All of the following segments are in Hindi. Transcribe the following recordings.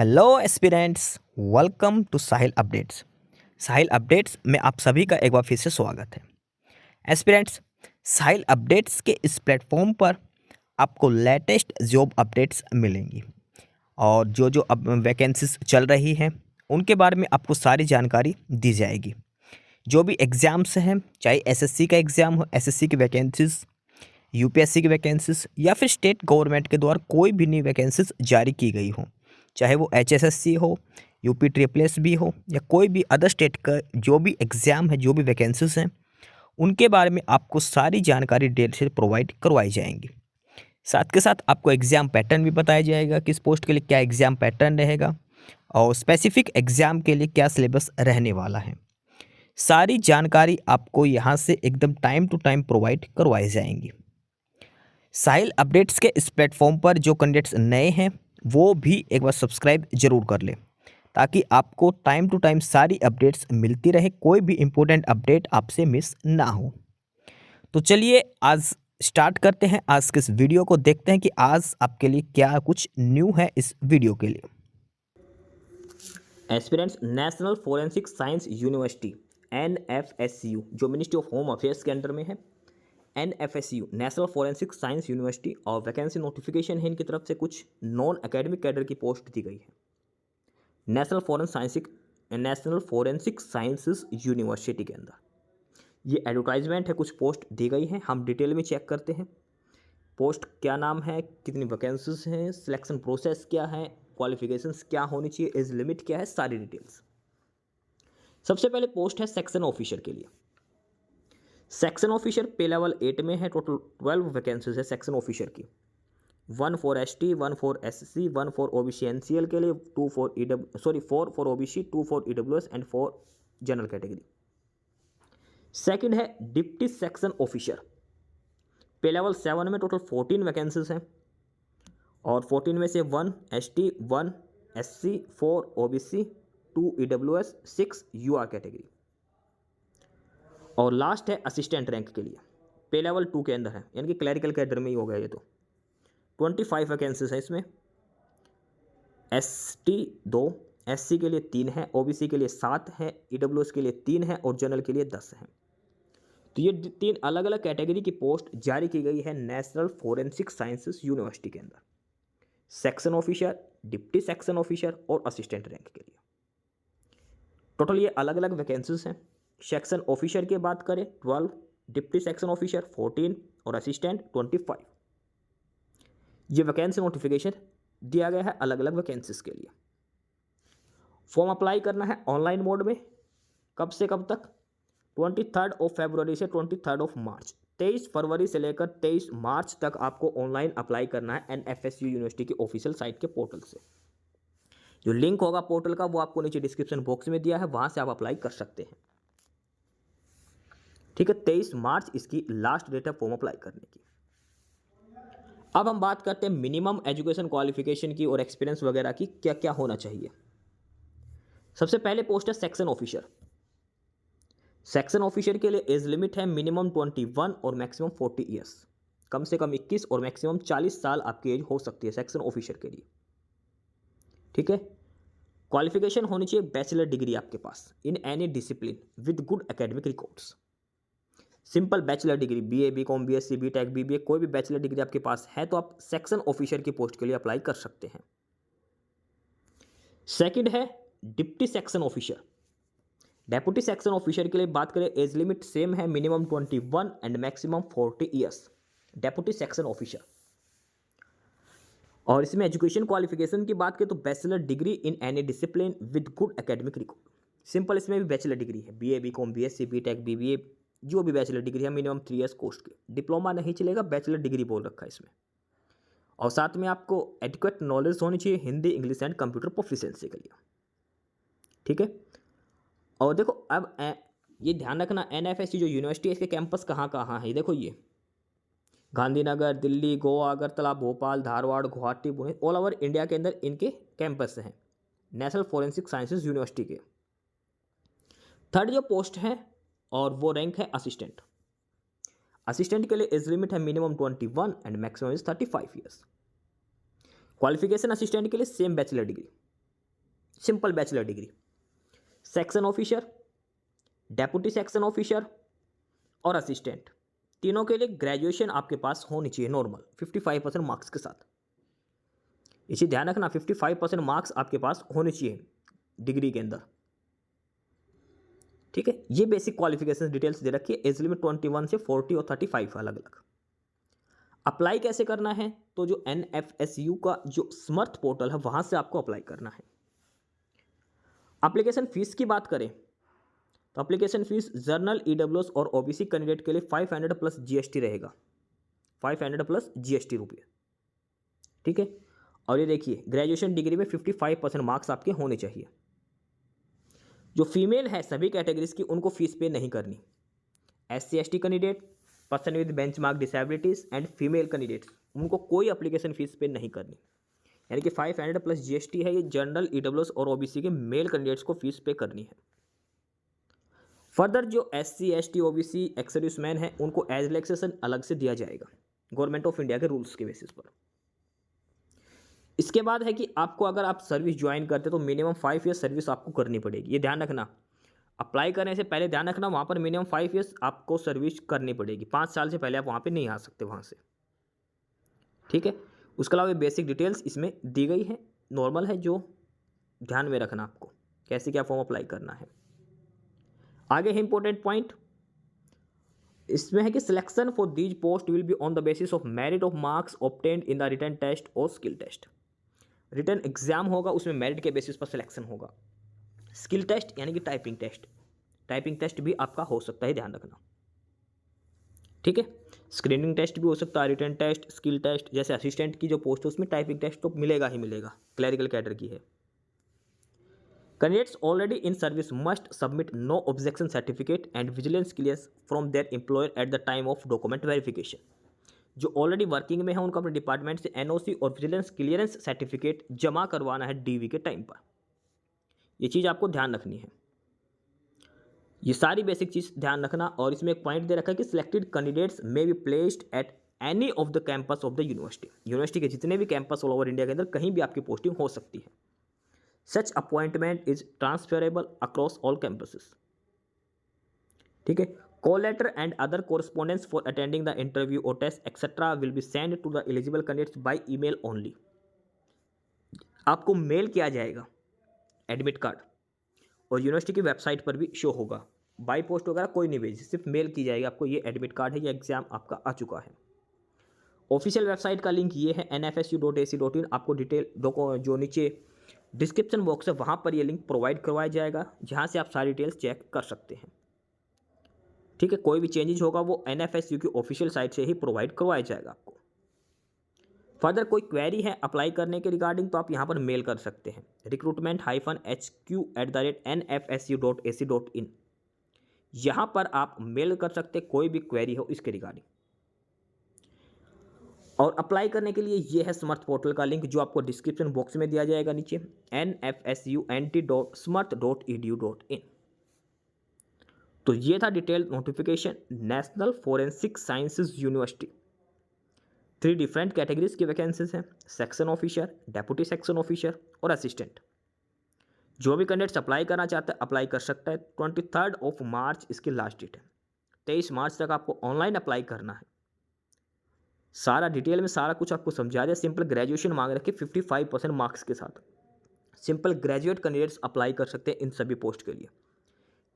Hello aspirants, welcome to Sahil updates. Sahil updates में आप सभी का एक बार फिर से स्वागत है। एस्पिरेंट्स, साहिल अपडेट्स के इस प्लेटफॉर्म पर आपको लेटेस्ट जॉब अपडेट्स मिलेंगी और जो जो अब वैकेंसीज चल रही हैं उनके बारे में आपको सारी जानकारी दी जाएगी। जो भी एग्ज़ाम्स हैं, चाहे एसएससी का एग्ज़ाम हो, एसएससी की वैकेंसीज, यूपीएससी की वैकेंसीज या फिर स्टेट गवर्नमेंट के द्वारा कोई भी नई वैकेंसीज जारी की गई हो, चाहे वो एचएसएससी हो, यूपी ट्रिपल एस भी हो या कोई भी अदर स्टेट का जो भी एग्ज़ाम है, जो भी वैकेंसीज हैं, उनके बारे में आपको सारी जानकारी डिटेल से प्रोवाइड करवाई जाएंगी। साथ के साथ आपको एग्ज़ाम पैटर्न भी बताया जाएगा, किस पोस्ट के लिए क्या एग्ज़ाम पैटर्न रहेगा और स्पेसिफिक एग्ज़ाम के लिए क्या सिलेबस रहने वाला है। सारी जानकारी आपको यहाँ से एकदम टाइम टू टाइम प्रोवाइड करवाई जाएंगी। साहिल अपडेट्स के इस प्लेटफॉर्म पर जो कैंडिडेट्स नए हैं वो भी एक बार सब्सक्राइब जरूर कर लें ताकि आपको टाइम टू टाइम सारी अपडेट्स मिलती रहे, कोई भी इम्पोर्टेंट अपडेट आपसे मिस ना हो। तो चलिए आज स्टार्ट करते हैं आज के इस वीडियो को, देखते हैं कि आज आपके लिए क्या कुछ न्यू है इस वीडियो के लिए। Aspirants national forensic science university NFSU जो मिनिस्ट्री ऑफ होम अफेयर्स के अंडर में है, NFSU national forensic science university, और वैकेंसी नोटिफिकेशन है इनकी तरफ से कुछ नॉन एकेडमिक कैडर की पोस्ट दी गई है नेशनल फोरेंसिक साइंसेस यूनिवर्सिटी के अंदर। ये एडवर्टाइजमेंट है, कुछ पोस्ट दी गई हैं, हम डिटेल में चेक करते हैं। पोस्ट क्या नाम है, कितनी वैकेंसीज हैं, सिलेक्शन प्रोसेस क्या है, क्वालिफिकेशंस क्या होनी चाहिए, एज लिमिट क्या है, सारी डिटेल्स। सबसे पहले पोस्ट है सेक्शन ऑफिसर के लिए। सेक्शन ऑफिसर पे लेवल 8 में है, टोटल 12 वैकेंसीज है सेक्शन ऑफिसर की। 1 for ST, 1 for SC, 1 for OBC NCL के लिए, 4 for OBC, 2 for EWS and 4 general category. Second है डिप्टी सेक्शन ऑफिसर, पे लेवल 7 में टोटल 14 वैकेंसीज हैं और 14 में से 1 ST, 1 SC, 4 OBC, 2 EWS, 6 UR category. और लास्ट है असिस्टेंट रैंक के लिए, पे लेवल 2 के अंदर है, यानी कि क्लरिकल कैडर में ही हो गया ये। तो 25 वैकेंसीज है इसमें। एसटी 2, एससी के लिए 3 है, ओबीसी के लिए 7 है, ईडब्ल्यूएस के लिए 3 है और जनरल के लिए 10 है। तो ये 3 अलग अलग कैटेगरी की पोस्ट जारी की गई है नेशनल फोरेंसिक साइंसेस यूनिवर्सिटी के अंदर, section officer, deputy section officer और असिस्टेंट रैंक के लिए। टोटल ये अलग अलग वैकेंसीज हैं। सेक्शन ऑफिसर की बात करें 12, डिप्टी सेक्शन ऑफिसर 14 और असिस्टेंट 25। ये वैकेंसी नोटिफिकेशन दिया गया है अलग अलग वैकेंसीज के लिए। फॉर्म अप्लाई करना है ऑनलाइन मोड में। कब से कब तक? 23 फरवरी से 23 मार्च, 23 फरवरी से लेकर 23 मार्च तक आपको ऑनलाइन अप्लाई करना है NFSU यूनिवर्सिटी की ऑफिशियल साइट के पोर्टल से। जो लिंक होगा पोर्टल का वो आपको नीचे डिस्क्रिप्शन बॉक्स में दिया है, वहां से आप अप्लाई कर सकते हैं। ठीक है, 23 मार्च इसकी लास्ट डेट है फॉर्म अप्लाई करने की। अब हम बात करते हैं मिनिमम एजुकेशन क्वालिफिकेशन की और एक्सपीरियंस वगैरह की, क्या क्या होना चाहिए। सबसे पहले पोस्ट है सेक्शन ऑफिसर। सेक्शन ऑफिसर के लिए एज लिमिट है मिनिमम 21 और मैक्सिमम 40 ईयर्स। कम से कम 21 और मैक्सिमम 40 साल आपकी एज हो सकती है सेक्शन ऑफिसर के लिए। ठीक है, क्वालिफिकेशन होनी चाहिए बैचलर डिग्री आपके पास in any discipline with good academic records. Simple bachelor degree, BA, BCom, BSc, BTech, BBA, कोई भी बैचलर डिग्री आपके पास है तो आप सेक्शन ऑफिसर की पोस्ट के लिए अप्लाई कर सकते हैं। सेकंड है deputy section officer. Deputy section officer के लिए बात करें, एज लिमिट सेम है, minimum 21 and maximum 40 years, deputy section officer. और इसमें एजुकेशन क्वालिफिकेशन की बात करें तो bachelor degree in any discipline with good academic record. Simple इसमें भी बैचलर डिग्री है, BA, BCom, BSc, BTech, BBA, जो भी बैचलर डिग्री है, मिनिमम 3 ईयर्स कोर्स के। डिप्लोमा नहीं चलेगा, बैचलर डिग्री बोल रखा है इसमें। और साथ में आपको एडिक्वेट नॉलेज होनी चाहिए Hindi, English and computer proficiency के लिए। ठीक है, और देखो अब ये ध्यान रखना, NFSU जो यूनिवर्सिटी है इसके कैंपस कहाँ कहाँ है। देखो ये Gandhinagar, Delhi, Goa, Agartala, Bhopal, Dharwad, Guwahati, Pune, all over India के अंदर इनके कैंपस हैं नेशनल फोरेंसिक साइंसेज यूनिवर्सिटी के। थर्ड जो पोस्ट है और वो रैंक है असिस्टेंट। असिस्टेंट के लिए एज लिमिट है minimum 21 and maximum is 35 years. Qualification assistant के लिए same bachelor degree. Simple bachelor degree. Section officer, deputy section officer और असिस्टेंट, तीनों के लिए ग्रेजुएशन आपके पास होनी चाहिए नॉर्मल 55% मार्क्स के साथ। इसे ध्यान रखना, 55% मार्क्स आपके पास होने चाहिए डिग्री के अंदर, ठीक है। ये बेसिक क्वालिफिकेशन डिटेल्स दे रखी है। एज लिमिट 21 से 40 और 35 अलग अलग। अप्लाई कैसे करना है, तो जो NFSU का जो समर्थ पोर्टल है वहां से आपको अप्लाई करना है। एप्लीकेशन फीस की बात करें तो एप्लीकेशन फीस जर्नल, EWS और OBC कैंडिडेट के लिए 500 प्लस GST रहेगा, 500 प्लस GST रुपये, ठीक है। और ये देखिए ग्रेजुएशन डिग्री में 55% मार्क्स आपके होने चाहिए। जो फीमेल है सभी कैटेगरीज की उनको फीस पे नहीं करनी। SC/ST candidate, person with benchmark disabilities and female candidates, उनको कोई एप्लीकेशन फीस पे नहीं करनी। यानी कि 500 प्लस GST है, ये जनरल, EWS और OBC के मेल कैंडिडेट्स को फीस पे करनी है। फर्दर जो SC/ST OBC एक्स सर्विसमैन है उनको एज रिलैक्सेशन अलग से दिया जाएगा गवर्नमेंट ऑफ इंडिया के रूल्स के बेसिस पर। इसके बाद है कि आपको अगर आप सर्विस ज्वाइन करते तो मिनिमम 5 ईयर सर्विस आपको करनी पड़ेगी। ये ध्यान रखना, अप्लाई करने से पहले ध्यान रखना वहाँ पर मिनिमम 5 ईयर्स आपको सर्विस करनी पड़ेगी। 5 साल से पहले आप वहाँ पे नहीं आ सकते वहाँ से, ठीक है। उसके अलावा बेसिक डिटेल्स इसमें दी गई है, नॉर्मल है, जो ध्यान में रखना आपको कैसे क्या फॉर्म अप्लाई करना है। आगे है इंपॉर्टेंट पॉइंट, इसमें है कि selection for these post will be on the basis of merit of marks obtained in the written test और स्किल टेस्ट। रिटन एग्जाम होगा, उसमें मेरिट के बेसिस पर सिलेक्शन होगा। स्किल टेस्ट यानी कि टाइपिंग टेस्ट भी आपका हो सकता है, ध्यान रखना, ठीक है। स्क्रीनिंग टेस्ट भी हो सकता है, रिटन टेस्ट, स्किल टेस्ट। जैसे असिस्टेंट की जो पोस्ट है उसमें टाइपिंग टेस्ट तो मिलेगा ही मिलेगा, क्लरिकल कैडर की है। Candidates already in service must submit no objection certificate and vigilance clearance from their employer at the time of document verification. जो ऑलरेडी वर्किंग में है उनको अपने डिपार्टमेंट से NOC और विजिलेंस क्लियरेंस सर्टिफिकेट जमा करवाना है DV के टाइम पर। ये चीज़ आपको ध्यान रखनी है, ये सारी बेसिक चीज़ ध्यान रखना। और इसमें एक पॉइंट दे रखा है कि selected candidates may be placed at any of the campus of the university के जितने भी कैंपस ऑल ओवर इंडिया के अंदर कहीं भी आपकी पोस्टिंग हो सकती है। Such appointment is transferable across all campuses, ठीक है। Call letter and other correspondence for attending the interview और test etcetera will be send to the eligible candidates by email only. आपको मेल किया जाएगा एडमिट कार्ड, और यूनिवर्सिटी की वेबसाइट पर भी शो होगा। बाई पोस्ट वगैरह कोई नहीं भेजी, सिर्फ मेल की जाएगी आपको, ये एडमिट कार्ड है, ये एग्जाम आपका आ चुका है। ऑफिशियल वेबसाइट का लिंक ये है nfsu.ac.in। आपको डिटेल जो नीचे डिस्क्रिप्शन बॉक्स है वहाँ पर ये लिंक प्रोवाइड करवाया जाएगा, जहाँ से आप सारी डिटेल्स चेक कर सकते हैं, ठीक है। कोई भी चेंजेज होगा वो NFSU की ऑफिशियल साइट से ही प्रोवाइड करवाया जाएगा आपको। फर्दर कोई क्वेरी है अप्लाई करने के रिगार्डिंग तो आप यहाँ पर मेल कर सकते हैं recruitment-hq@nfsu.ac.in। यहाँ पर आप मेल कर सकते हैं कोई भी क्वेरी हो इसके रिगार्डिंग। और अप्लाई करने के लिए ये है समर्थ पोर्टल का लिंक जो आपको डिस्क्रिप्शन बॉक्स में दिया जाएगा नीचे, nfsunt.smart.edu.in। तो ये था detail notification national forensic sciences university. 3 different categories की वैकेंसीज हैं, section officer, deputy section officer और असिस्टेंट। जो भी कैंडिडेट्स अप्लाई करना चाहता है अप्लाई कर सकता है। 23 मार्च इसकी लास्ट डेट है। 23 मार्च तक आपको ऑनलाइन अप्लाई करना है। सारा डिटेल में सारा कुछ आपको समझा दिया। सिंपल ग्रेजुएशन मांग रखे 55% मार्क्स के साथ। सिंपल ग्रेजुएट कैंडिडेट्स अप्लाई कर सकते हैं इन सभी पोस्ट के लिए।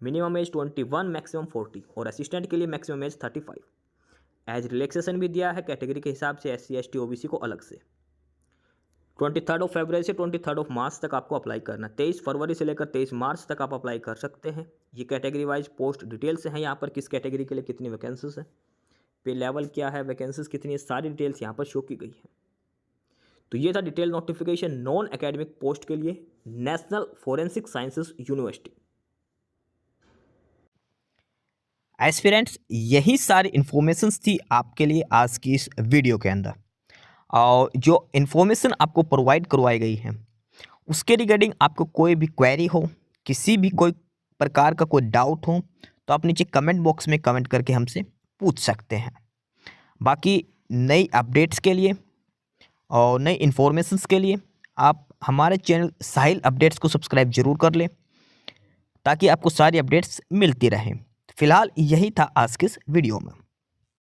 मिनिमम एज 21, मैक्सिमम 40 और असिस्टेंट के लिए मैक्सिमम एज 35। एज रिलैक्सेशन भी दिया है कैटेगरी के हिसाब से SC/ST OBC को अलग से। 23 फरवरी से 23 मार्च तक आपको अप्लाई करना। 23 फरवरी से लेकर 23 मार्च तक आप अप्लाई कर सकते हैं। ये कैटेगरी वाइज पोस्ट डिटेल्स हैं, यहाँ पर किस कैटेगरी के लिए कितनी वैकेंसीज है, पे लेवल क्या है, वैकेंसीज कितनी है, सारी डिटेल्स यहाँ पर शो की गई है। तो ये था detail notification non academic post के लिए national forensic sciences university. Aspirants, यही सारी इन्फॉर्मेशंस थी आपके लिए आज की इस वीडियो के अंदर। और जो इन्फॉर्मेशन आपको प्रोवाइड करवाई गई है उसके रिगार्डिंग आपको कोई भी क्वेरी हो, किसी भी कोई प्रकार का कोई डाउट हो तो आप नीचे कमेंट बॉक्स में कमेंट करके हमसे पूछ सकते हैं। बाकी नई अपडेट्स के लिए और नई इन्फॉर्मेशंस के लिए आप हमारे चैनल साहिल अपडेट्स को सब्सक्राइब जरूर कर लें ताकि आपको सारी अपडेट्स मिलती रहें। फिलहाल यही था आज के इस वीडियो में।